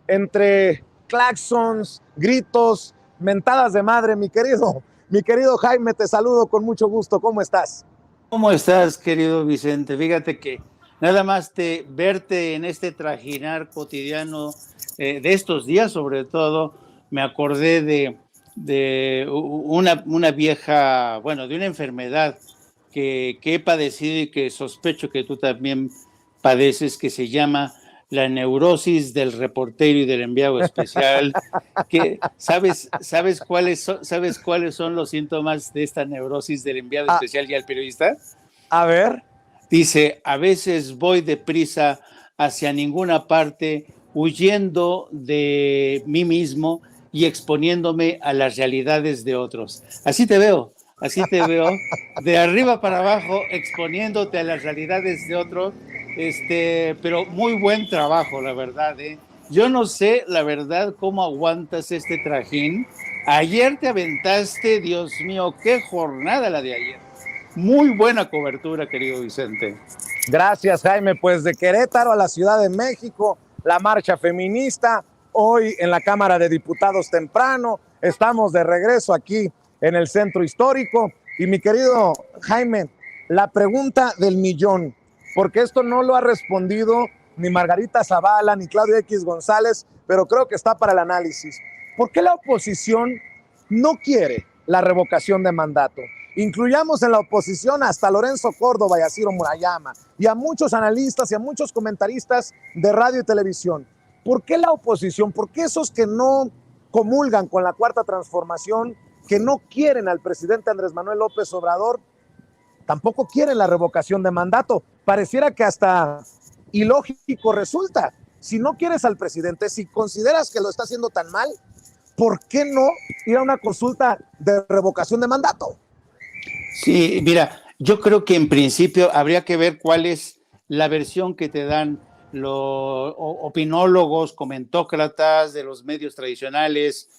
entre claxons, gritos, mentadas de madre. Mi querido Jaime, te saludo con mucho gusto. ¿Cómo estás? ¿Cómo estás, querido Vicente? Fíjate que nada más verte en este trajinar cotidiano de estos días, sobre todo, me acordé de una vieja, bueno, de una enfermedad que he padecido y que sospecho que tú también padeces, que se llama la neurosis del reportero y del enviado especial. Que, ¿sabes cuáles son los síntomas de esta neurosis del enviado A, especial y al periodista? a ver. Dice, a veces voy deprisa hacia ninguna parte, huyendo de mí mismo y exponiéndome a las realidades de otros. Así te veo, de arriba para abajo, exponiéndote a las realidades de otros, pero muy buen trabajo, la verdad, ¿eh? Yo no sé, la verdad, cómo aguantas este trajín. Ayer te aventaste, Dios mío, qué jornada la de ayer. Muy buena cobertura, querido Vicente. Gracias, Jaime. Pues de Querétaro a la Ciudad de México, la marcha feminista, hoy en la Cámara de Diputados temprano, estamos de regreso aquí en el centro histórico. Y mi querido Jaime, la pregunta del millón, porque esto no lo ha respondido ni Margarita Zavala ni Claudio X González, pero creo que está para el análisis. ¿Por qué la oposición no quiere la revocación de mandato? Incluyamos en la oposición hasta Lorenzo Córdoba y a Ciro Murayama y a muchos analistas y a muchos comentaristas de radio y televisión. ¿Por qué la oposición? ¿Por qué esos que no comulgan con la cuarta transformación, que no quieren al presidente Andrés Manuel López Obrador, tampoco quieren la revocación de mandato? Pareciera que hasta ilógico resulta. Si no quieres al presidente, si consideras que lo está haciendo tan mal, ¿por qué no ir a una consulta de revocación de mandato? Sí, mira, yo creo que en principio habría que ver cuál es la versión que te dan los opinólogos, comentócratas de los medios tradicionales.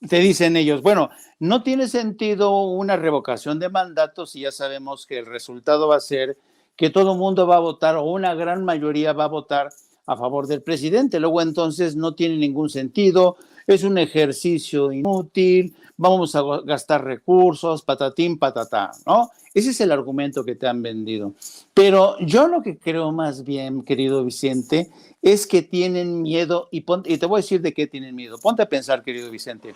Te dicen ellos, bueno, no tiene sentido una revocación de mandato si ya sabemos que el resultado va a ser que todo el mundo va a votar o una gran mayoría va a votar a favor del presidente. Luego entonces no tiene ningún sentido, es un ejercicio inútil, vamos a gastar recursos, patatín, patatá, ¿no? Ese es el argumento que te han vendido. Pero yo lo que creo más bien, querido Vicente, es que tienen miedo, y te voy a decir de qué tienen miedo. Ponte a pensar, querido Vicente.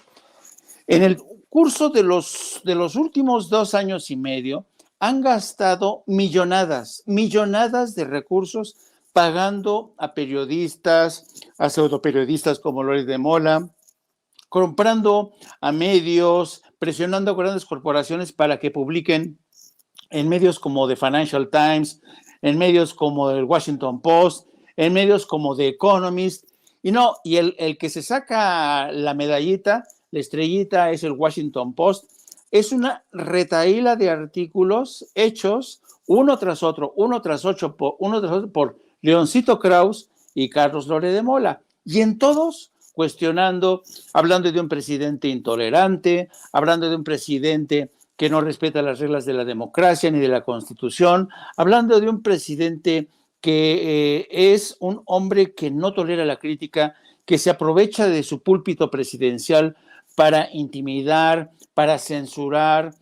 En el curso de los últimos 2 años y medio, han gastado millonadas de recursos pagando a periodistas, a pseudoperiodistas como Loret de Mola, comprando a medios, presionando a grandes corporaciones para que publiquen en medios como The Financial Times, en medios como el Washington Post, en medios como The Economist, y el que se saca la medallita, la estrellita, es el Washington Post. Es una retahíla de artículos hechos uno tras otro por Leoncito Krauss y Carlos Loret de Mola. Y en todos cuestionando, hablando de un presidente intolerante, hablando de un presidente que no respeta las reglas de la democracia ni de la Constitución, hablando de un presidente que es un hombre que no tolera la crítica, que se aprovecha de su púlpito presidencial para intimidar, para censurar,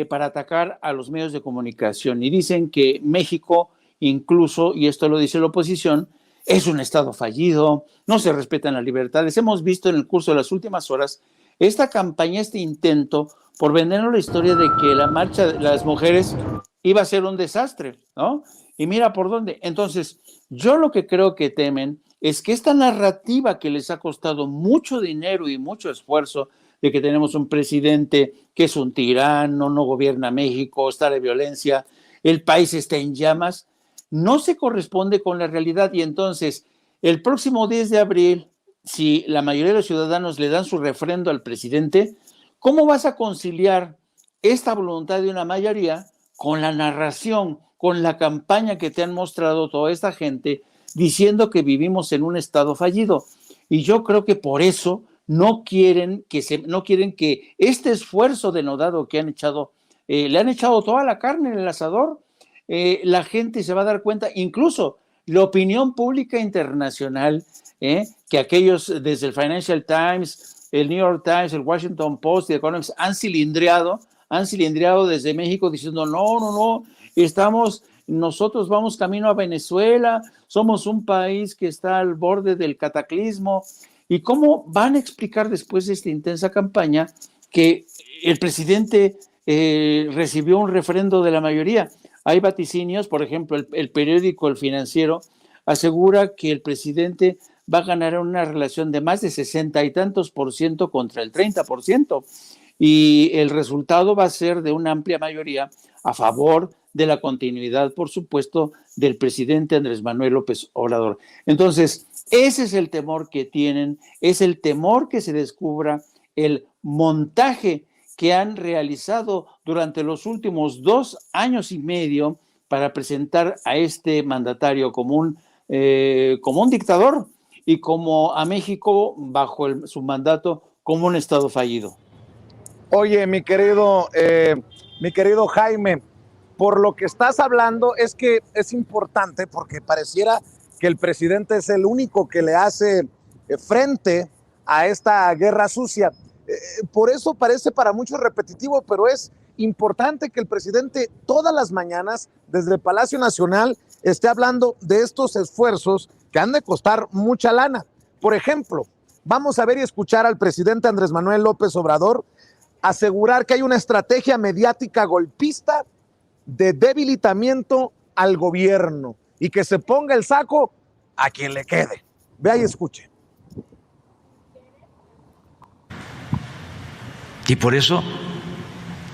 para atacar a los medios de comunicación. Y dicen que México, incluso, y esto lo dice la oposición, es un Estado fallido, no se respetan las libertades. Hemos visto en el curso de las últimas horas esta campaña, este intento por vendernos la historia de que la marcha de las mujeres iba a ser un desastre, ¿no? Y mira por dónde. Entonces, yo lo que creo que temen es que esta narrativa que les ha costado mucho dinero y mucho esfuerzo, de que tenemos un presidente que es un tirano, no gobierna México, está de violencia, el país está en llamas, no se corresponde con la realidad. Y entonces, el próximo 10 de abril, si la mayoría de los ciudadanos le dan su refrendo al presidente, ¿cómo vas a conciliar esta voluntad de una mayoría con la narración, con la campaña que te han mostrado toda esta gente diciendo que vivimos en un estado fallido? Y yo creo que por eso no quieren que este esfuerzo denodado que han echado, le han echado toda la carne en el asador. La gente se va a dar cuenta, incluso la opinión pública internacional que aquellos desde el Financial Times, el New York Times, el Washington Post y The Economist han cilindriado desde México diciendo no, nosotros vamos camino a Venezuela, somos un país que está al borde del cataclismo. ¿Y cómo van a explicar después de esta intensa campaña que el presidente recibió un refrendo de la mayoría? Hay vaticinios, por ejemplo, el periódico El Financiero asegura que el presidente va a ganar una relación de más de 60 y tantos % contra el 30%, y el resultado va a ser de una amplia mayoría a favor de la continuidad, por supuesto, del presidente Andrés Manuel López Obrador. Entonces, ese es el temor que tienen, es el temor que se descubra el montaje que han realizado durante los últimos 2 años y medio para presentar a este mandatario como un dictador y como a México, bajo su mandato, como un Estado fallido. Oye, mi querido Jaime, por lo que estás hablando es que es importante porque pareciera que el presidente es el único que le hace frente a esta guerra sucia. Por eso parece para muchos repetitivo, pero es importante que el presidente todas las mañanas desde el Palacio Nacional esté hablando de estos esfuerzos que han de costar mucha lana. Por ejemplo, vamos a ver y escuchar al presidente Andrés Manuel López Obrador asegurar que hay una estrategia mediática golpista de debilitamiento al gobierno y que se ponga el saco a quien le quede. Vea y escuche. Y por eso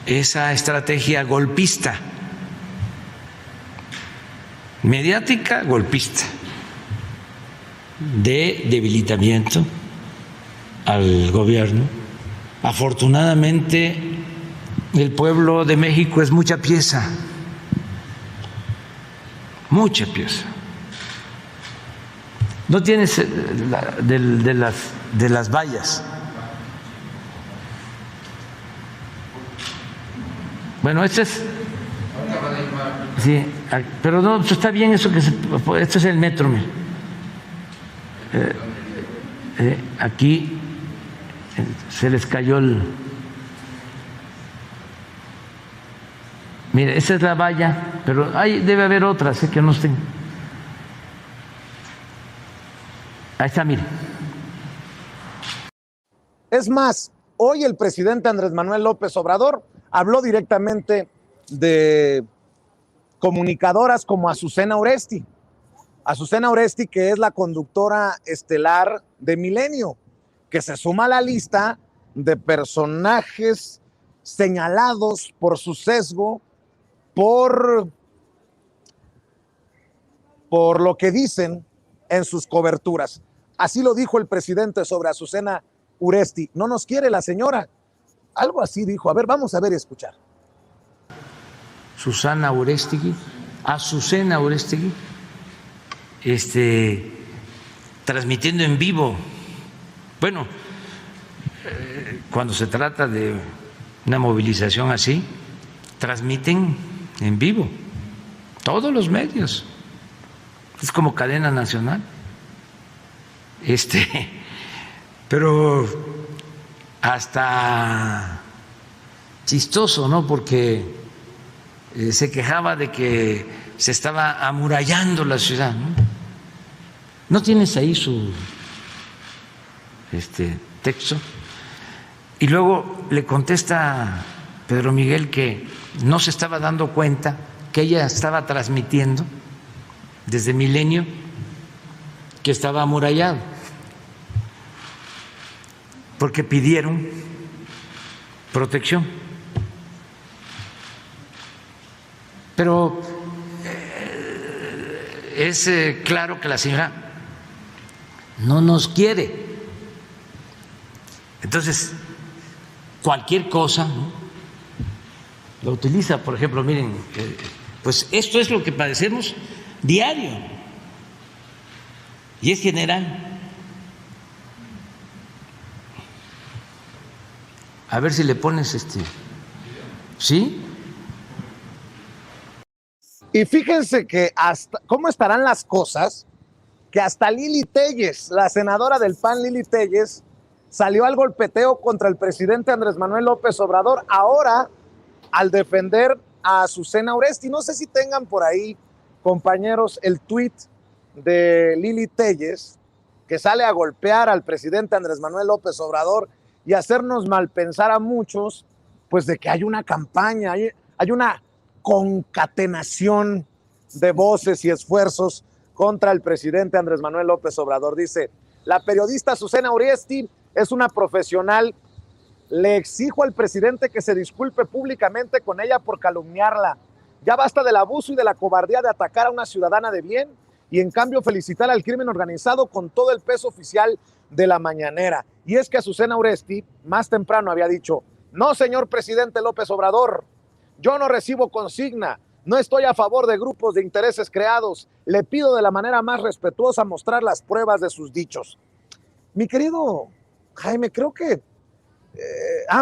esa estrategia golpista, mediática golpista, de debilitamiento al gobierno. Afortunadamente, el pueblo de México es mucha pieza, mucha pieza. No tienes de las vallas. Bueno, este es. Sí, pero no, está bien eso que este es el metro. Aquí se les cayó el. Mire, esa es la valla, pero debe haber otra, sé que no estén. Ahí está, mire. Es más, hoy el presidente Andrés Manuel López Obrador habló directamente de comunicadoras como Azucena Oresti. Azucena Oresti, que es la conductora estelar de Milenio, que se suma a la lista de personajes señalados por su sesgo, por lo que dicen en sus coberturas. Así lo dijo el presidente sobre Azucena Oresti. No nos quiere la señora. Algo así dijo. A ver, vamos a ver y escuchar. Azucena Oresti, transmitiendo en vivo. Bueno, cuando se trata de una movilización así, transmiten en vivo todos los medios. Es como cadena nacional. Pero hasta chistoso, ¿no? Porque se quejaba de que se estaba amurallando la ciudad, ¿no? ¿No tienes ahí su texto? Y luego le contesta Pedro Miguel que no se estaba dando cuenta que ella estaba transmitiendo desde Milenio, que estaba amurallado, porque pidieron protección. Pero es claro que la señora no nos quiere. Entonces, cualquier cosa, ¿no?, lo utiliza. Por ejemplo, miren, pues esto es lo que padecemos diario y es general. A ver si le pones ¿sí? Y fíjense que hasta cómo estarán las cosas que hasta Lili Téllez, la senadora del PAN Lili Téllez, salió al golpeteo contra el presidente Andrés Manuel López Obrador, ahora al defender a Azucena Oresti. No sé si tengan por ahí, compañeros, el tuit de Lili Téllez, que sale a golpear al presidente Andrés Manuel López Obrador y hacernos malpensar a muchos, pues de que hay una campaña, hay una concatenación de voces y esfuerzos contra el presidente Andrés Manuel López Obrador. Dice, la periodista Azucena Oresti es una profesional. Le exijo al presidente que se disculpe públicamente con ella por calumniarla. Ya basta del abuso y de la cobardía de atacar a una ciudadana de bien y en cambio felicitar al crimen organizado con todo el peso oficial de la mañanera. Y es que Azucena Oresti más temprano había dicho, no, señor presidente López Obrador, yo no recibo consigna, no estoy a favor de grupos de intereses creados, le pido de la manera más respetuosa mostrar las pruebas de sus dichos. Mi querido Jaime, creo que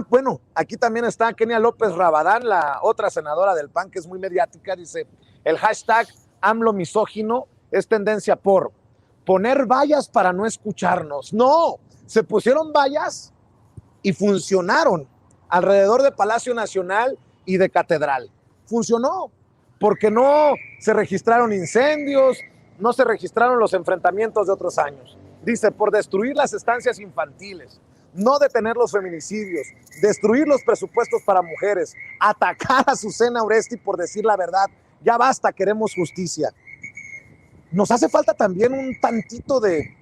bueno, aquí también está Kenia López Rabadán, la otra senadora del PAN que es muy mediática, dice, el hashtag AMLO misógino es tendencia por poner vallas para no escucharnos. No, se pusieron vallas y funcionaron alrededor de Palacio Nacional y de Catedral. Funcionó, porque no se registraron incendios, no se registraron los enfrentamientos de otros años. Dice, por destruir las estancias infantiles, no detener los feminicidios, destruir los presupuestos para mujeres, atacar a Azucena Oresti por decir la verdad. Ya basta, queremos justicia. Nos hace falta también un tantito de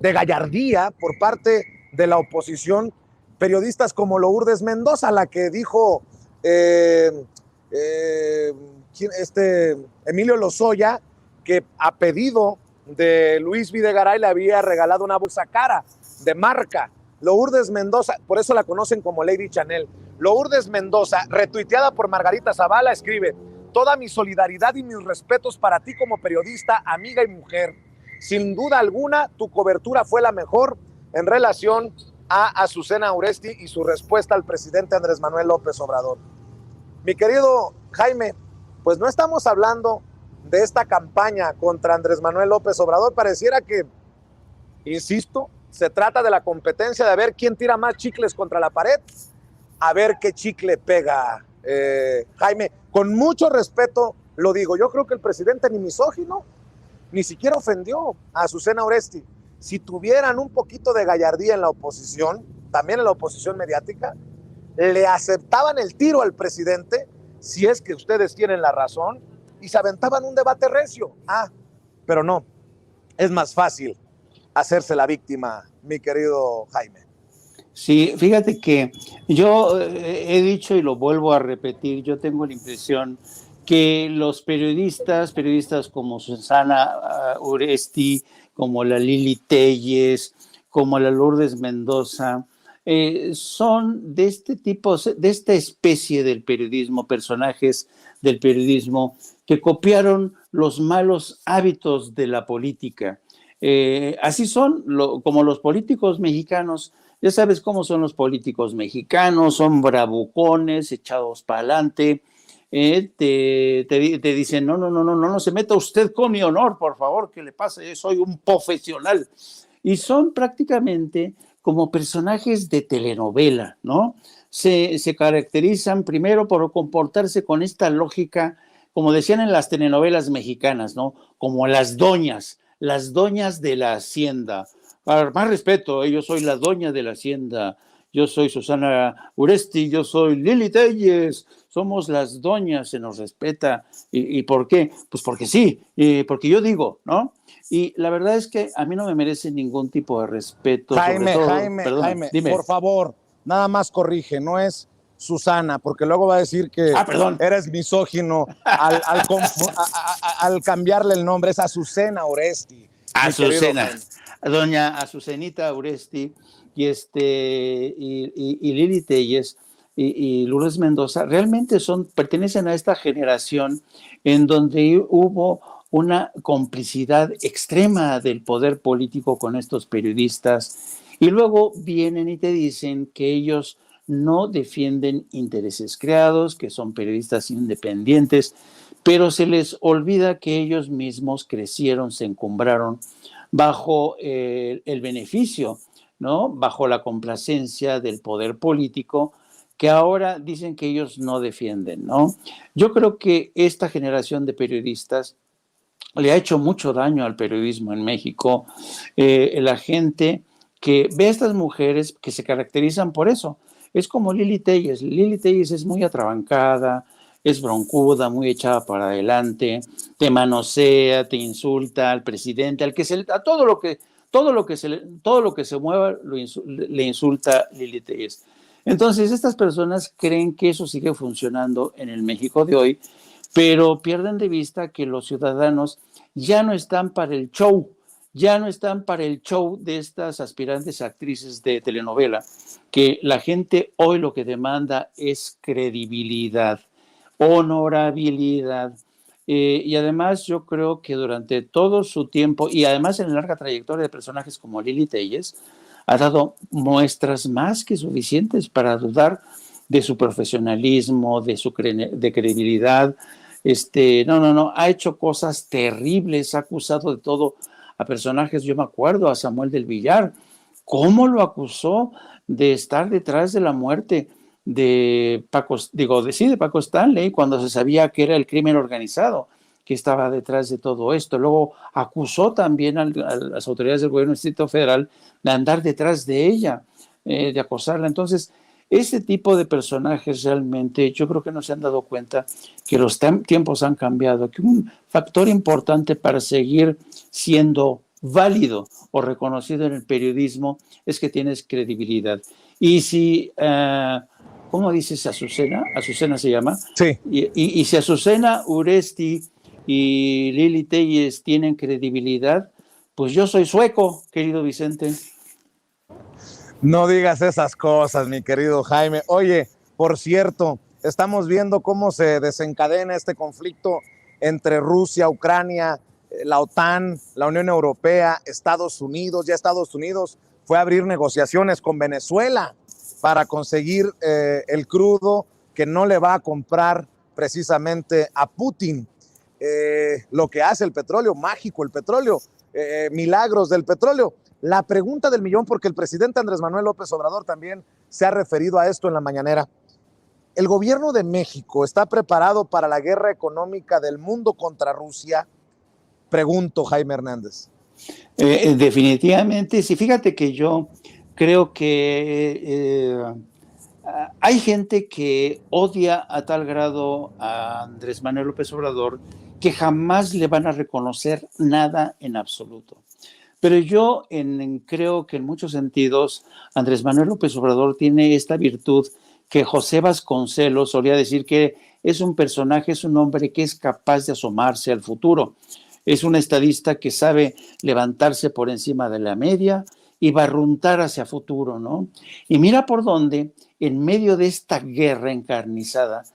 gallardía por parte de la oposición, periodistas como Lourdes Mendoza, la que dijo Emilio Lozoya, que a pedido de Luis Videgaray le había regalado una bolsa cara de marca. Lourdes Mendoza, por eso la conocen como Lady Chanel. Lourdes Mendoza, retuiteada por Margarita Zavala, escribe, toda mi solidaridad y mis respetos para ti como periodista, amiga y mujer. Sin duda alguna, tu cobertura fue la mejor en relación a Azucena Oresti y su respuesta al presidente Andrés Manuel López Obrador. Mi querido Jaime, pues no estamos hablando de esta campaña contra Andrés Manuel López Obrador. Pareciera que, insisto, se trata de la competencia de ver quién tira más chicles contra la pared, a ver qué chicle pega. Jaime, con mucho respeto lo digo, yo creo que el presidente ni misógino, ni siquiera ofendió a Azucena Oresti. Si tuvieran un poquito de gallardía en la oposición, también en la oposición mediática, le aceptaban el tiro al presidente, si es que ustedes tienen la razón, y se aventaban un debate recio. Pero no, es más fácil hacerse la víctima, mi querido Jaime. Sí, fíjate que yo he dicho y lo vuelvo a repetir, yo tengo la impresión que los periodistas como Susana Oresti, como la Lili Téllez, como la Lourdes Mendoza, son de este tipo, de esta especie del periodismo, personajes del periodismo que copiaron los malos hábitos de la política. Así son, como los políticos mexicanos. Ya sabes cómo son los políticos mexicanos, son bravucones, echados para adelante, te dicen, no se meta usted con mi honor, por favor, ¿qué le pasa? Yo soy un profesional. Y son prácticamente como personajes de telenovela, ¿no? Se caracterizan primero por comportarse con esta lógica, como decían en las telenovelas mexicanas, ¿no? Como las doñas de la hacienda. Más respeto, yo soy la doña de la hacienda, yo soy Susana Oresti, yo soy Lili Téllez, somos las doñas, se nos respeta. ¿Y por qué? Pues porque sí, porque yo digo, ¿no? Y la verdad es que a mí no me merece ningún tipo de respeto. Jaime, sobre todo, Jaime, dime. Por favor, nada más corrige, no es Susana, porque luego va a decir que eres misógino al cambiarle el nombre, es Azucena Oresti. Azucena, doña Azucenita Oresti y Lili Téllez y Lourdes Mendoza realmente pertenecen a esta generación en donde hubo una complicidad extrema del poder político con estos periodistas y luego vienen y te dicen que ellos no defienden intereses creados, que son periodistas independientes, pero se les olvida que ellos mismos crecieron, se encumbraron bajo el beneficio, ¿no? Bajo la complacencia del poder político, que ahora dicen que ellos no defienden, ¿no? Yo creo que esta generación de periodistas le ha hecho mucho daño al periodismo en México. La gente que ve a estas mujeres que se caracterizan por eso. Es como Lili Telles. Lili Telles es muy atrabancada, es broncuda, muy echada para adelante, te manosea, te insulta al presidente, a todo lo que se mueva le insulta Lili Telles. Entonces, estas personas creen que eso sigue funcionando en el México de hoy, pero pierden de vista que los ciudadanos ya no están para el show, ya no están para el show de estas aspirantes actrices de telenovela, que la gente hoy lo que demanda es credibilidad, honorabilidad. Y además yo creo que durante todo su tiempo, y además en la larga trayectoria de personajes como Lili Telles, ha dado muestras más que suficientes para dudar de su profesionalismo, de credibilidad. No, ha hecho cosas terribles, ha acusado de todo a personajes. Yo me acuerdo a Samuel del Villar, cómo lo acusó de estar detrás de la muerte de Paco Stanley, cuando se sabía que era el crimen organizado que estaba detrás de todo esto. Luego acusó también a las autoridades del gobierno del Distrito Federal de andar detrás de ella, de acosarla. Entonces, ese tipo de personajes realmente, yo creo que no se han dado cuenta que los tiempos han cambiado, que un factor importante para seguir siendo válido o reconocido en el periodismo es que tienes credibilidad. Y si, ¿cómo dices Azucena? Azucena se llama. Sí. Y si Azucena Uresti y Lili Telles tienen credibilidad, pues yo soy sueco, querido Vicente. No digas esas cosas, mi querido Jaime. Oye, por cierto, estamos viendo cómo se desencadena este conflicto entre Rusia, Ucrania, la OTAN, la Unión Europea, Estados Unidos. Ya Estados Unidos fue a abrir negociaciones con Venezuela para conseguir el crudo que no le va a comprar precisamente a Putin. Lo que hace el petróleo, mágico el petróleo, milagros del petróleo. La pregunta del millón, porque el presidente Andrés Manuel López Obrador también se ha referido a esto en la mañanera. ¿El gobierno de México está preparado para la guerra económica del mundo contra Rusia? Pregunto, Jaime Hernández. Definitivamente, sí. Fíjate que yo creo que hay gente que odia a tal grado a Andrés Manuel López Obrador que jamás le van a reconocer nada en absoluto. Pero yo creo que en muchos sentidos Andrés Manuel López Obrador tiene esta virtud que José Vasconcelos solía decir, que es un personaje, es un hombre que es capaz de asomarse al futuro. Es un estadista que sabe levantarse por encima de la media y barruntar hacia futuro, ¿no? Y mira por dónde, en medio de esta guerra encarnizada,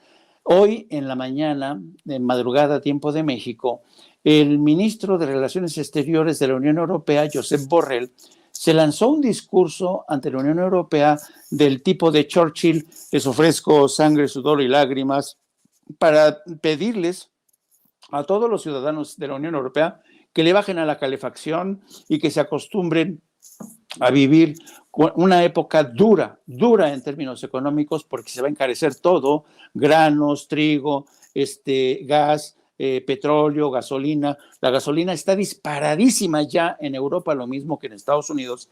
hoy en la mañana, en madrugada, tiempo de México, el ministro de Relaciones Exteriores de la Unión Europea, Josep Borrell, se lanzó un discurso ante la Unión Europea del tipo de Churchill: les ofrezco sangre, sudor y lágrimas, para pedirles a todos los ciudadanos de la Unión Europea que le bajen a la calefacción y que se acostumbren a vivir una época dura en términos económicos, porque se va a encarecer todo: granos, trigo, gas, petróleo, gasolina. La gasolina está disparadísima ya en Europa, lo mismo que en Estados Unidos.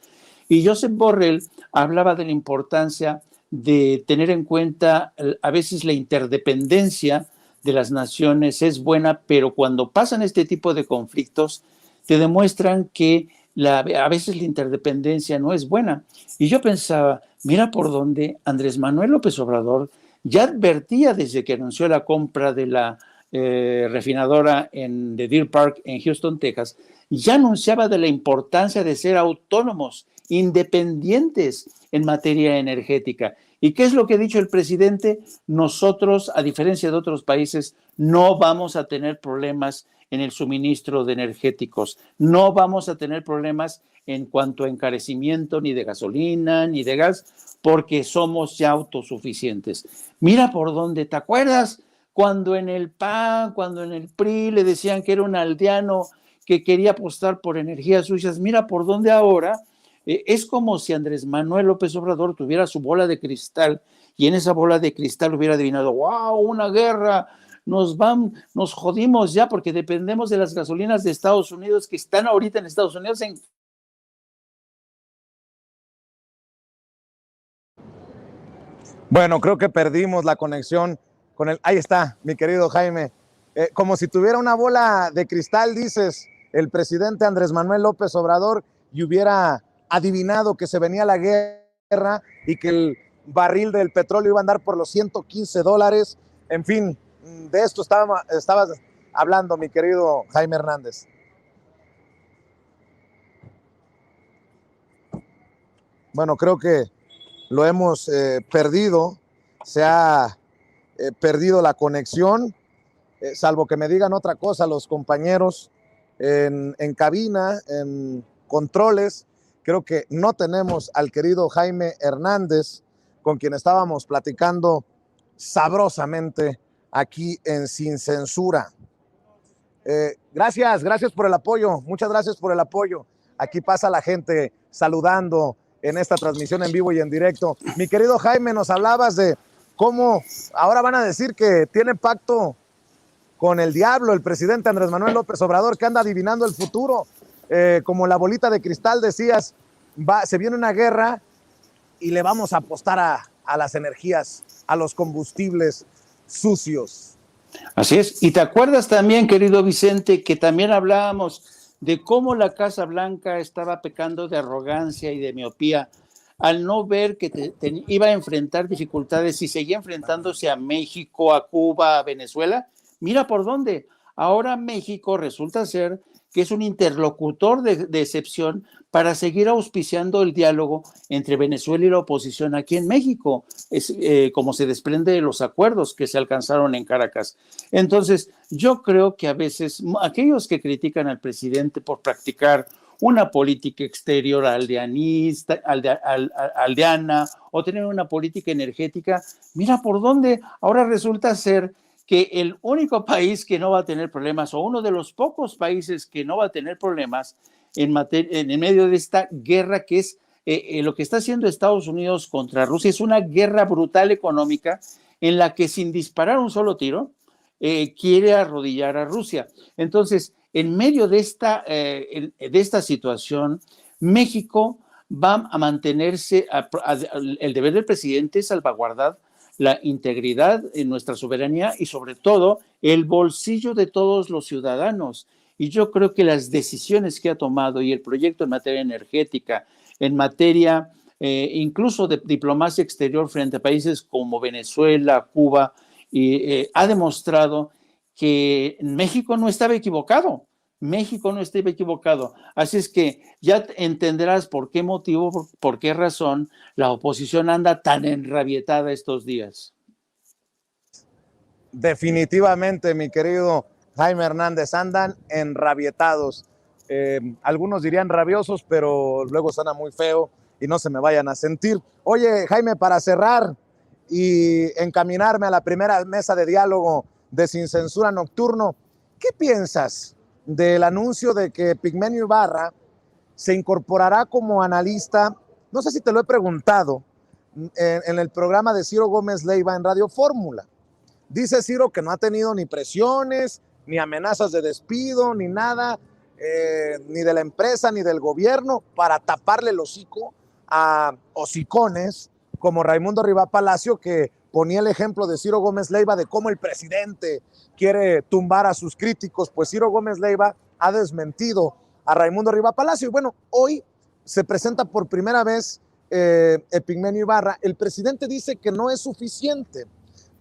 Y Josep Borrell hablaba de la importancia de tener en cuenta a veces la interdependencia de las naciones es buena, pero cuando pasan este tipo de conflictos te demuestran que a veces la interdependencia no es buena. Y yo pensaba, mira por dónde Andrés Manuel López Obrador ya advertía desde que anunció la compra de la refinadora de Deer Park en Houston, Texas, ya anunciaba de la importancia de ser autónomos, independientes en materia energética. ¿Y qué es lo que ha dicho el presidente? Nosotros, a diferencia de otros países, no vamos a tener problemas en el suministro de energéticos, no vamos a tener problemas en cuanto a encarecimiento ni de gasolina ni de gas, porque somos ya autosuficientes. Mira por dónde, ¿te acuerdas cuando en el PAN, cuando en el PRI le decían que era un aldeano que quería apostar por energías sucias. Mira por dónde ahora. Es como si Andrés Manuel López Obrador tuviera su bola de cristal y en esa bola de cristal hubiera adivinado, wow, una guerra, nos jodimos ya porque dependemos de las gasolinas de Estados Unidos que están ahorita en Estados Unidos en... Bueno, creo que perdimos la conexión con el... Ahí está, mi querido Jaime. Como si tuviera una bola de cristal, dices, el presidente Andrés Manuel López Obrador y hubiera adivinado que se venía la guerra y que el barril del petróleo iba a andar por los $115. En fin, de esto estabas hablando, mi querido Jaime Hernández. Bueno, creo que lo hemos perdido, se ha perdido la conexión, salvo que me digan otra cosa los compañeros en cabina, en controles. Creo que no tenemos al querido Jaime Hernández, con quien estábamos platicando sabrosamente aquí en Sin Censura. Gracias por el apoyo, muchas gracias por el apoyo. Aquí pasa la gente saludando en esta transmisión en vivo y en directo. Mi querido Jaime, nos hablabas de cómo ahora van a decir que tiene pacto con el diablo el presidente Andrés Manuel López Obrador, que anda adivinando el futuro. Como la bolita de cristal decías, se viene una guerra y le vamos a apostar a las energías, a los combustibles sucios. Así es. Y te acuerdas también, querido Vicente, que también hablábamos de cómo la Casa Blanca estaba pecando de arrogancia y de miopía al no ver que iba a enfrentar dificultades y seguía enfrentándose a México, a Cuba, a Venezuela. Mira por dónde. Ahora México resulta ser que es un interlocutor de excepción para seguir auspiciando el diálogo entre Venezuela y la oposición aquí en México, como se desprende de los acuerdos que se alcanzaron en Caracas. Entonces, yo creo que a veces aquellos que critican al presidente por practicar una política exterior aldeanista, aldeana, o tener una política energética, mira por dónde ahora resulta ser que el único país que no va a tener problemas, o uno de los pocos países que no va a tener problemas en medio de esta guerra que es lo que está haciendo Estados Unidos contra Rusia, es una guerra brutal económica en la que sin disparar un solo tiro quiere arrodillar a Rusia. Entonces, en medio de esta situación, México va a mantenerse, el deber del presidente es salvaguardar la integridad en nuestra soberanía y sobre todo el bolsillo de todos los ciudadanos. Y yo creo que las decisiones que ha tomado y el proyecto en materia energética, en materia incluso de diplomacia exterior frente a países como Venezuela, Cuba, ha demostrado que México no estaba equivocado. México no estaba equivocado. Así es que ya entenderás por qué motivo, por qué razón la oposición anda tan enrabietada estos días. Definitivamente, mi querido Jaime Hernández, andan enrabietados. Algunos dirían rabiosos, pero luego suena muy feo y no se me vayan a sentir. Oye, Jaime, para cerrar y encaminarme a la primera mesa de diálogo de Sin Censura Nocturno, ¿qué piensas del anuncio de que Epigmenio Ibarra se incorporará como analista? No sé si te lo he preguntado, en el programa de Ciro Gómez Leiva en Radio Fórmula. Dice Ciro que no ha tenido ni presiones, ni amenazas de despido, ni nada, ni de la empresa, ni del gobierno, para taparle el hocico a hocicones como Raimundo Rivá Palacio, que ponía el ejemplo de Ciro Gómez Leiva de cómo el presidente quiere tumbar a sus críticos. Pues Ciro Gómez Leiva ha desmentido a Raimundo Rivá Palacio. Y bueno, hoy se presenta por primera vez Epigmenio Ibarra. El presidente dice que no es suficiente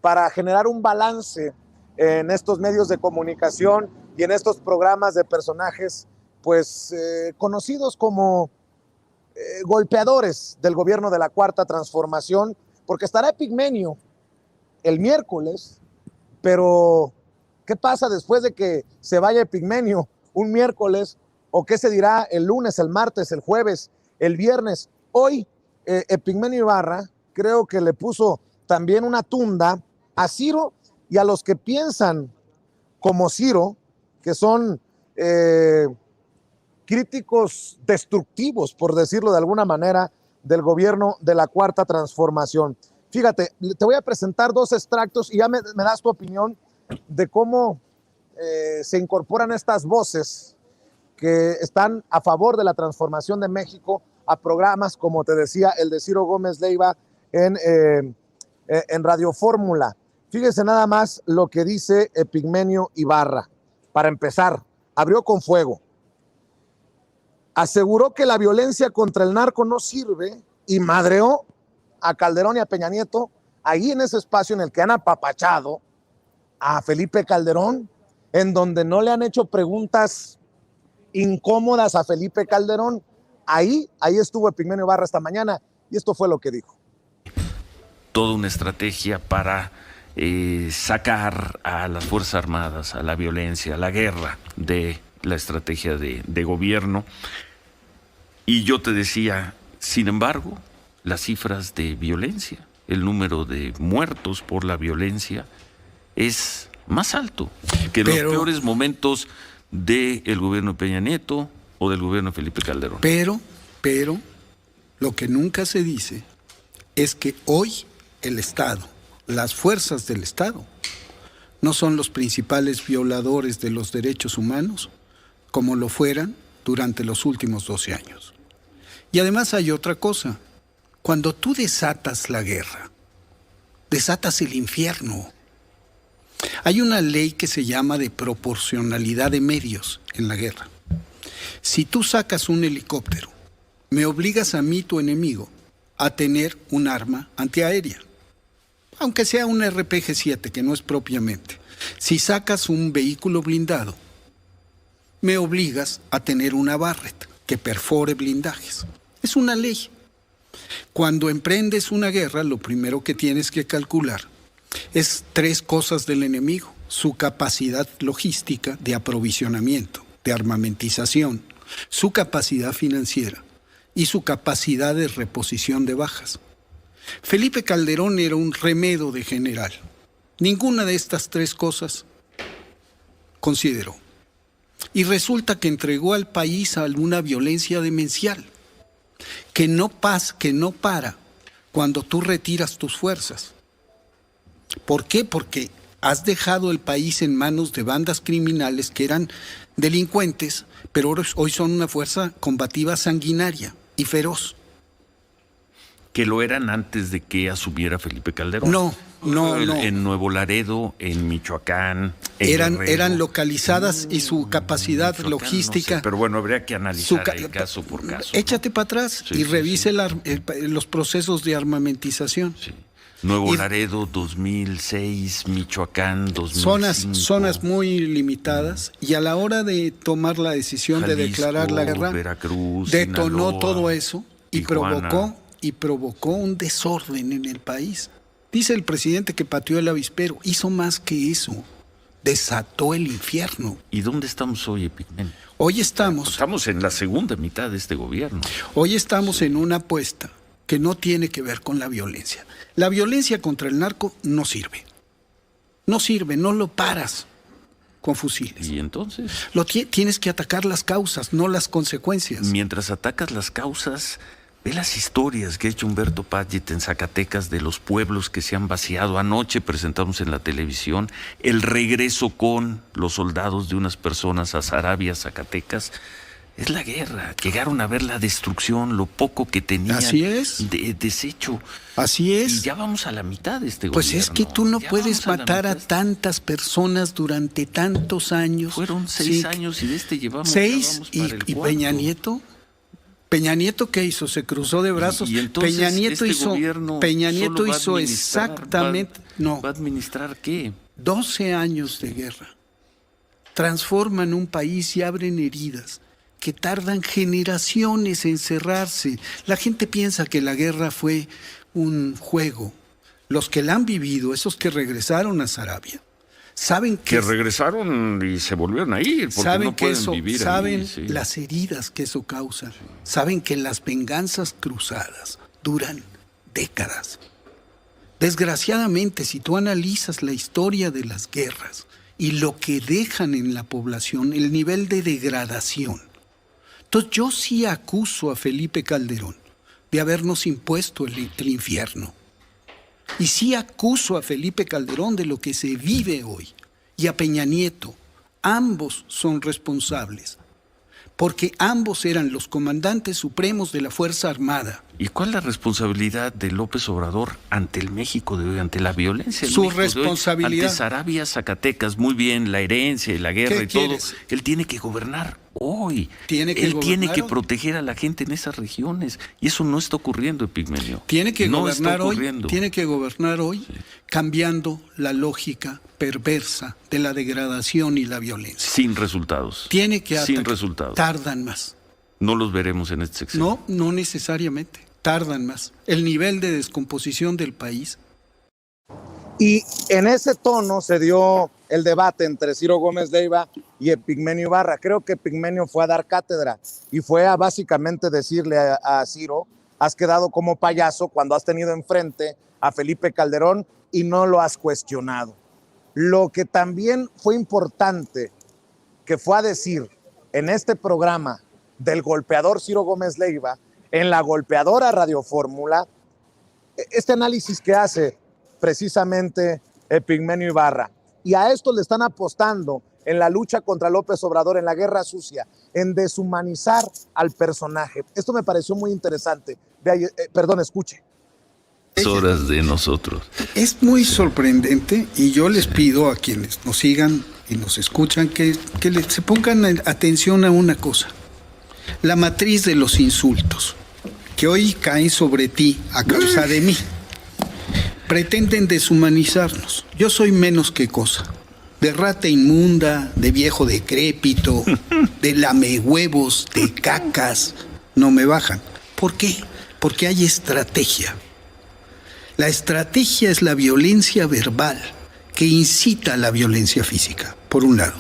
para generar un balance en estos medios de comunicación y en estos programas de personajes pues conocidos como golpeadores del gobierno de la Cuarta Transformación, porque estará Epigmenio el miércoles, pero ¿qué pasa después de que se vaya Epigmenio un miércoles? ¿O qué se dirá el lunes, el martes, el jueves, el viernes? Hoy Epigmenio Ibarra creo que le puso también una tunda a Ciro Y a los que piensan como Ciro, que son críticos destructivos, por decirlo de alguna manera, del gobierno de la Cuarta Transformación. Fíjate, te voy a presentar dos extractos y ya me das tu opinión de cómo se incorporan estas voces que están a favor de la transformación de México a programas, como te decía, el de Ciro Gómez Leiva en Radio Fórmula. Fíjense nada más lo que dice Epigmenio Ibarra. Para empezar, abrió con fuego. Aseguró que la violencia contra el narco no sirve y madreó a Calderón y a Peña Nieto ahí en ese espacio en el que han apapachado a Felipe Calderón, en donde no le han hecho preguntas incómodas a Felipe Calderón. Ahí estuvo Epigmenio Ibarra esta mañana y esto fue lo que dijo. Toda una estrategia para sacar a las Fuerzas Armadas, a la violencia, a la guerra de la estrategia de gobierno. Y yo te decía, sin embargo, las cifras de violencia, el número de muertos por la violencia es más alto que en los peores momentos del gobierno de Peña Nieto o del gobierno de Felipe Calderón. Pero, lo que nunca se dice es que hoy el Estado, las fuerzas del Estado, no son los principales violadores de los derechos humanos como lo fueran durante los últimos 12 años. Y además hay otra cosa. Cuando tú desatas la guerra, desatas el infierno. Hay una ley que se llama de proporcionalidad de medios en la guerra. Si tú sacas un helicóptero, me obligas a mí, tu enemigo, a tener un arma antiaérea. Aunque sea un RPG-7, que no es propiamente. Si sacas un vehículo blindado, me obligas a tener una Barrett que perfore blindajes. Es una ley. Cuando emprendes una guerra, lo primero que tienes que calcular es 3 cosas del enemigo: su capacidad logística de aprovisionamiento, de armamentización, su capacidad financiera y su capacidad de reposición de bajas. Felipe Calderón era un remedo de general. Ninguna de estas 3 cosas consideró. Y resulta que entregó al país a una violencia demencial que no para cuando tú retiras tus fuerzas. ¿Por qué? Porque has dejado el país en manos de bandas criminales que eran delincuentes, pero hoy son una fuerza combativa sanguinaria y feroz. Que lo eran antes de que asumiera Felipe Calderón. No. En Nuevo Laredo, en Michoacán. Eran localizadas y su capacidad logística. No sé, pero bueno, habría que analizar caso por caso. Échate para atrás y revise los procesos de armamentización. Sí. Nuevo Laredo, 2006, Michoacán, 2005. Zonas muy limitadas, y a la hora de tomar la decisión Jalisco, de declarar la guerra, Veracruz, detonó Sinaloa, todo eso y provocó un desorden en el país. Dice el presidente que pateó el avispero. Hizo más que eso. Desató el infierno. ¿Y dónde estamos hoy, Epigmenio? Hoy estamos en la segunda mitad de este gobierno. Hoy estamos en una apuesta que no tiene que ver con la violencia. La violencia contra el narco no sirve. No sirve, no lo paras con fusiles. ¿Y entonces? Tienes que atacar las causas, no las consecuencias. Mientras atacas las causas, ve las historias que ha hecho Humberto Padgett en Zacatecas de los pueblos que se han vaciado. Anoche presentamos en la televisión el regreso con los soldados de unas personas a Sarabia, Zacatecas. Es la guerra. Llegaron a ver la destrucción, lo poco que tenían. Así es. Desecho. Así es. Y ya vamos a la mitad de este pues gobierno. Pues es que tú no puedes matar a tantas personas durante tantos años. Fueron 6 años y de este llevamos 6 y Peña Nieto. ¿Peña Nieto qué hizo? ¿Se cruzó de brazos? Y entonces Peña Nieto hizo exactamente... No. ¿Va a administrar qué? 12 años de guerra. Transforman un país y abren heridas que tardan generaciones en cerrarse. La gente piensa que la guerra fue un juego. Los que la han vivido, esos que regresaron a Sarabia, saben que regresaron y se volvieron a ir porque saben no pueden vivir saben ahí, sí. Las heridas que eso causa. Saben que las venganzas cruzadas duran décadas. Desgraciadamente, si tú analizas la historia de las guerras y lo que dejan en la población, el nivel de degradación. Entonces yo sí acuso a Felipe Calderón de habernos impuesto el infierno. Y sí acuso a Felipe Calderón de lo que se vive hoy. Y a Peña Nieto. Ambos son responsables. Porque ambos eran los comandantes supremos de la Fuerza Armada. ¿Y cuál es la responsabilidad de López Obrador ante el México de hoy, ante la violencia del Su México de hoy, responsabilidad. ante Sarabia, Zacatecas, muy bien, la herencia y la guerra y quieres? todo? Él tiene que gobernar hoy. Tiene que Él gobernar tiene que hoy. proteger a la gente en esas regiones. Y eso no está ocurriendo, Epigmenio. Tiene que no gobernar está hoy. ocurriendo. Tiene que gobernar hoy, Sí. cambiando la lógica perversa de la degradación y la violencia. Sin resultados. Tiene que Sin atacar. resultados. Tardan más. No los veremos en este sexenio. No necesariamente. Tardan más. El nivel de descomposición del país. Y en ese tono se dio el debate entre Ciro Gómez Leiva y Epigmenio Ibarra. Creo que Epigmenio fue a dar cátedra y fue a básicamente decirle a Ciro: has quedado como payaso cuando has tenido enfrente a Felipe Calderón y no lo has cuestionado. Lo que también fue importante que fue a decir en este programa del golpeador Ciro Gómez Leiva, en la golpeadora Radio Fórmula, este análisis que hace precisamente Epigmenio Ibarra. Y a esto le están apostando en la lucha contra López Obrador, en la guerra sucia, en deshumanizar al personaje. Esto me pareció muy interesante. Escuche. Horas de nosotros. Es muy sorprendente y yo les pido a quienes nos sigan y nos escuchan que se pongan atención a una cosa. La matriz de los insultos que hoy caen sobre ti a causa de mí. Pretenden deshumanizarnos. Yo soy menos que cosa. De rata inmunda, de viejo decrépito, de lamehuevos, de cacas, no me bajan. ¿Por qué? Porque hay estrategia. La estrategia es la violencia verbal que incita a la violencia física, por un lado.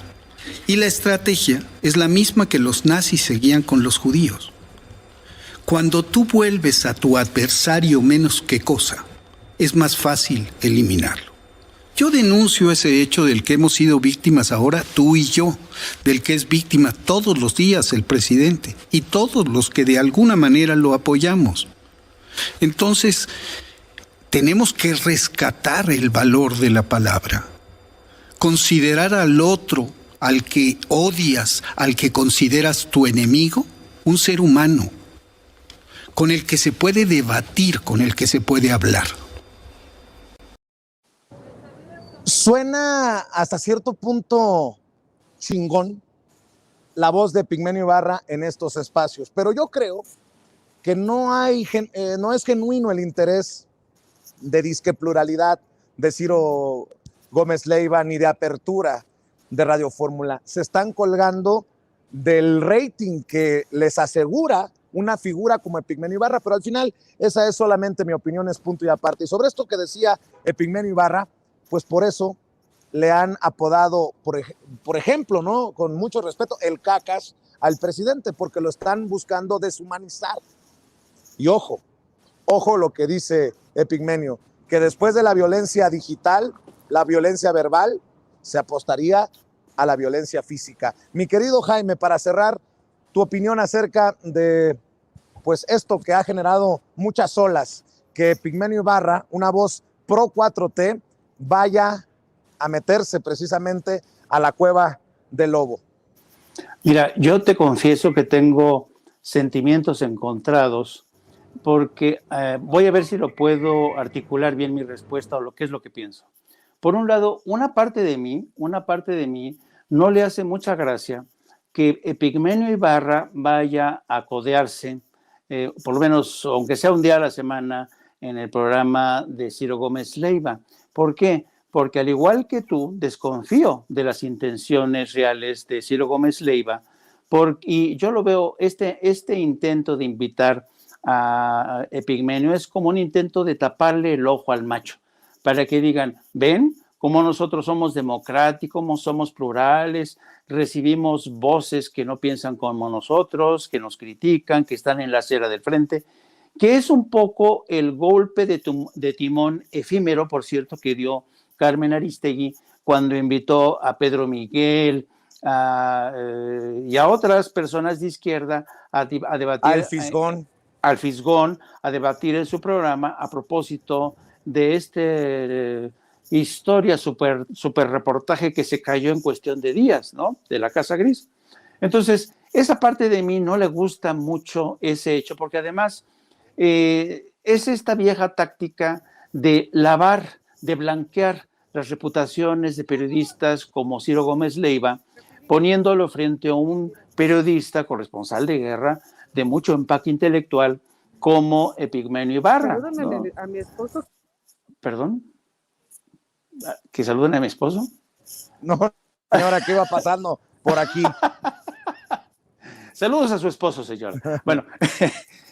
Y la estrategia es la misma que los nazis seguían con los judíos. Cuando tú vuelves a tu adversario menos que cosa, es más fácil eliminarlo. Yo denuncio ese hecho del que hemos sido víctimas ahora tú y yo, del que es víctima todos los días el presidente y todos los que de alguna manera lo apoyamos. Entonces, tenemos que rescatar el valor de la palabra, considerar al otro, al que odias, al que consideras tu enemigo, un ser humano, con el que se puede debatir, con el que se puede hablar. Suena hasta cierto punto chingón la voz de Epigmenio Ibarra en estos espacios, pero yo creo que no es genuino el interés de disque pluralidad de Ciro Gómez Leiva ni de apertura de Radio Fórmula. Se están colgando del rating que les asegura una figura como Epigmenio Ibarra, pero al final esa es solamente mi opinión, es punto y aparte. Y sobre esto que decía Epigmenio Ibarra, pues por eso le han apodado, por ejemplo, ¿no?, con mucho respeto, el cacas al presidente, porque lo están buscando deshumanizar. Y ojo lo que dice Epigmenio, que después de la violencia digital, la violencia verbal, se apostaría a la violencia física. Mi querido Jaime, para cerrar, tu opinión acerca de pues esto que ha generado muchas olas, que Epigmenio Ibarra, una voz pro 4T, vaya a meterse precisamente a la cueva del lobo. Mira, yo te confieso que tengo sentimientos encontrados porque voy a ver si lo puedo articular bien mi respuesta o lo que es lo que pienso. Por un lado, una parte de mí no le hace mucha gracia que Epigmenio Ibarra vaya a codearse, por lo menos, aunque sea un día a la semana, en el programa de Ciro Gómez Leiva. ¿Por qué? Porque al igual que tú, desconfío de las intenciones reales de Ciro Gómez Leiva, y yo lo veo, este intento de invitar a Epigmenio es como un intento de taparle el ojo al macho, para que digan, ven cómo nosotros somos democráticos, somos plurales, recibimos voces que no piensan como nosotros, que nos critican, que están en la acera del frente. que es un poco el golpe de timón efímero, por cierto, que dio Carmen Aristegui cuando invitó a Pedro Miguel y a otras personas de izquierda a debatir. Al Fisgón, a debatir en su programa a propósito de historia, super reportaje que se cayó en cuestión de días, ¿no? De la Casa Gris. Entonces, esa parte de mí no le gusta mucho ese hecho, porque además es esta vieja táctica de lavar, de blanquear las reputaciones de periodistas como Ciro Gómez Leiva, poniéndolo frente a un periodista corresponsal de guerra de mucho empaque intelectual como Epigmenio Ibarra, ¿no? A mi esposo. ¿Perdón? ¿Que saluden a mi esposo? No, señora, ¿qué va pasando por aquí? Saludos a su esposo, señora. Bueno,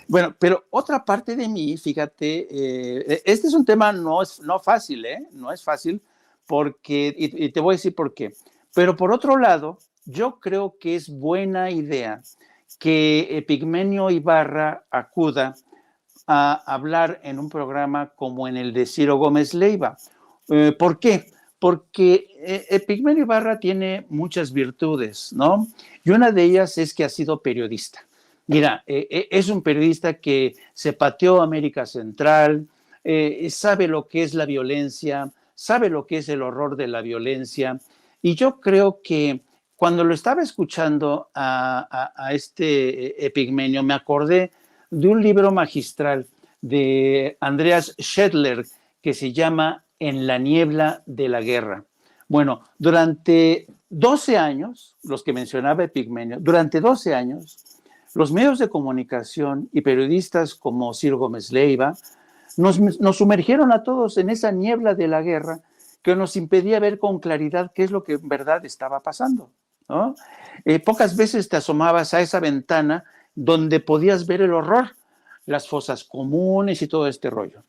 bueno, pero otra parte de mí, fíjate, este es un tema no fácil, no es fácil, porque, y te voy a decir por qué. Pero por otro lado, yo creo que es buena idea que Epigmenio Ibarra acuda a hablar en un programa como en el de Ciro Gómez Leiva. ¿Por qué? Porque Epigmenio Ibarra tiene muchas virtudes, ¿no? Y una de ellas es que ha sido periodista. Mira, es un periodista que se pateó América Central, sabe lo que es la violencia, sabe lo que es el horror de la violencia, y yo creo que cuando lo estaba escuchando a este Epigmenio, me acordé de un libro magistral de Andreas Schedler que se llama En la niebla de la guerra. Bueno, durante 12 años, los que mencionaba Epigmenio, durante 12 años, los medios de comunicación y periodistas como Ciro Gómez Leiva nos sumergieron a todos en esa niebla de la guerra que nos impedía ver con claridad qué es lo que en verdad estaba pasando, ¿no? Pocas veces te asomabas a esa ventana donde podías ver el horror, las fosas comunes y todo este rollo.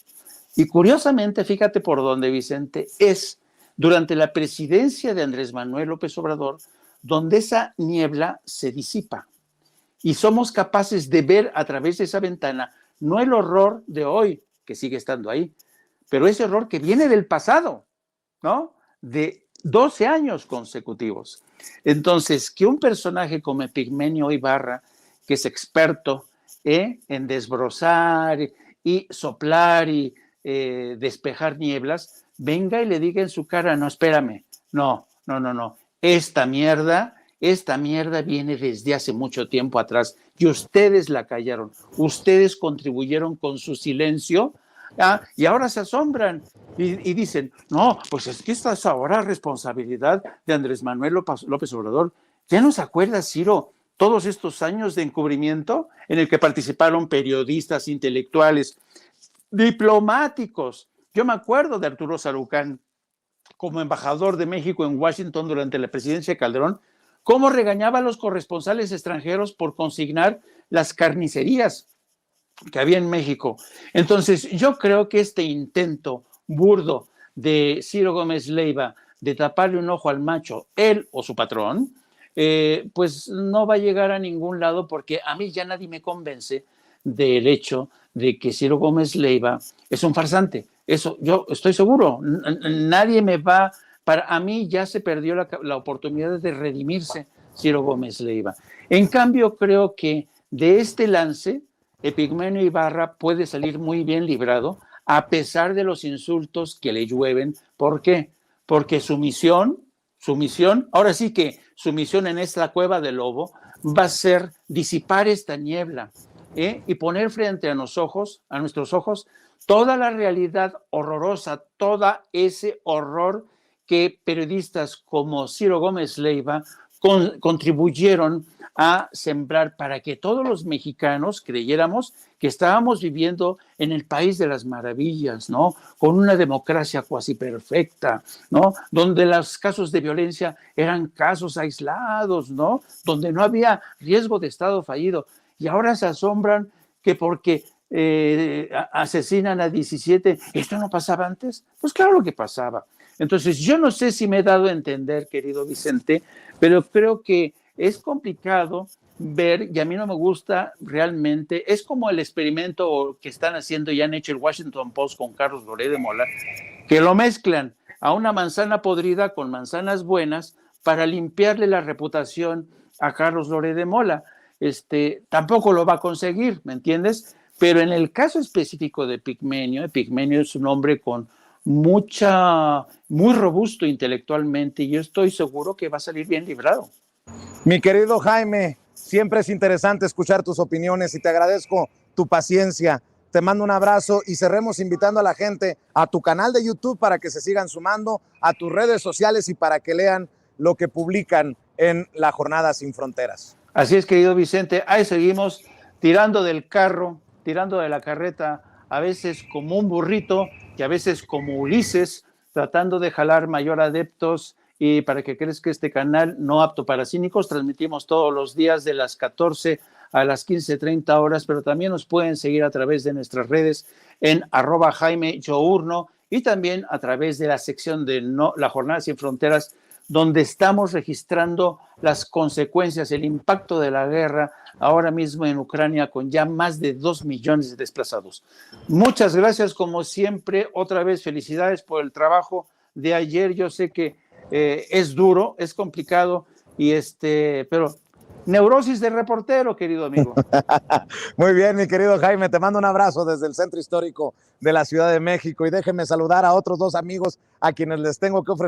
Y curiosamente, fíjate por dónde, Vicente, es durante la presidencia de Andrés Manuel López Obrador donde esa niebla se disipa y somos capaces de ver a través de esa ventana no el horror de hoy, que sigue estando ahí, pero ese horror que viene del pasado, ¿no? De 12 años consecutivos. Entonces, que un personaje como Epigmenio Ibarra, que es experto en desbrozar y soplar y despejar nieblas, venga y le diga en su cara, no, espérame, no, esta mierda viene desde hace mucho tiempo atrás y ustedes la callaron, ustedes contribuyeron con su silencio, y ahora se asombran y dicen, no, pues es que esta es ahora responsabilidad de Andrés Manuel López Obrador. ¿Ya no se acuerda, Ciro, todos estos años de encubrimiento en el que participaron periodistas, intelectuales, diplomáticos? Yo me acuerdo de Arturo Sarucán como embajador de México en Washington durante la presidencia de Calderón, cómo regañaba a los corresponsales extranjeros por consignar las carnicerías que había en México. Entonces, yo creo que este intento burdo de Ciro Gómez Leiva de taparle un ojo al macho, él o su patrón, pues no va a llegar a ningún lado, porque a mí ya nadie me convence del hecho de que Ciro Gómez Leiva es un farsante. Eso yo estoy seguro. Nadie me va... A mí ya se perdió la oportunidad de redimirse Ciro Gómez Leiva. En cambio, creo que de este lance Epigmenio Ibarra puede salir muy bien librado, a pesar de los insultos que le llueven. ¿Por qué? Porque su misión, ahora sí que su misión en esta cueva del lobo va a ser disipar esta niebla, y poner frente a nuestros ojos, toda la realidad horrorosa, todo ese horror que periodistas como Ciro Gómez Leiva contribuyeron a sembrar para que todos los mexicanos creyéramos que estábamos viviendo en el país de las maravillas, ¿no? Con una democracia cuasi perfecta, ¿no? Donde los casos de violencia eran casos aislados, ¿no? Donde no había riesgo de Estado fallido. Y ahora se asombran que porque asesinan a 17, ¿esto no pasaba antes? Pues claro que pasaba. Entonces, yo no sé si me he dado a entender, querido Vicente, pero creo que es complicado ver, y a mí no me gusta realmente, es como el experimento que están haciendo y han hecho el Washington Post con Carlos Loret de Mola, que lo mezclan a una manzana podrida con manzanas buenas para limpiarle la reputación a Carlos Loret de Mola. Tampoco lo va a conseguir, ¿me entiendes? Pero en el caso específico de Pigmenio es un hombre con muy robusto intelectualmente, y yo estoy seguro que va a salir bien librado. Mi querido Jaime, siempre es interesante escuchar tus opiniones y te agradezco tu paciencia. Te mando un abrazo y cerremos invitando a la gente a tu canal de YouTube para que se sigan sumando, a tus redes sociales y para que lean lo que publican en la Jornada Sin Fronteras. Así es, querido Vicente, ahí seguimos tirando del carro, tirando de la carreta, a veces como un burrito y a veces como Ulises, tratando de jalar mayor adeptos. Y para que creas que este canal no apto para cínicos, transmitimos todos los días de las 14 a las 15:30 horas, pero también nos pueden seguir a través de nuestras redes en @JaimeYourno y también a través de la sección de La Jornada Sin Fronteras, donde estamos registrando las consecuencias, el impacto de la guerra ahora mismo en Ucrania, con ya más de 2 millones de desplazados. Muchas gracias, como siempre. Otra vez, felicidades por el trabajo de ayer. Yo sé que es duro, es complicado, pero neurosis de reportero, querido amigo. Muy bien, mi querido Jaime, te mando un abrazo desde el Centro Histórico de la Ciudad de México y déjenme saludar a otros 2 amigos a quienes les tengo que ofrecer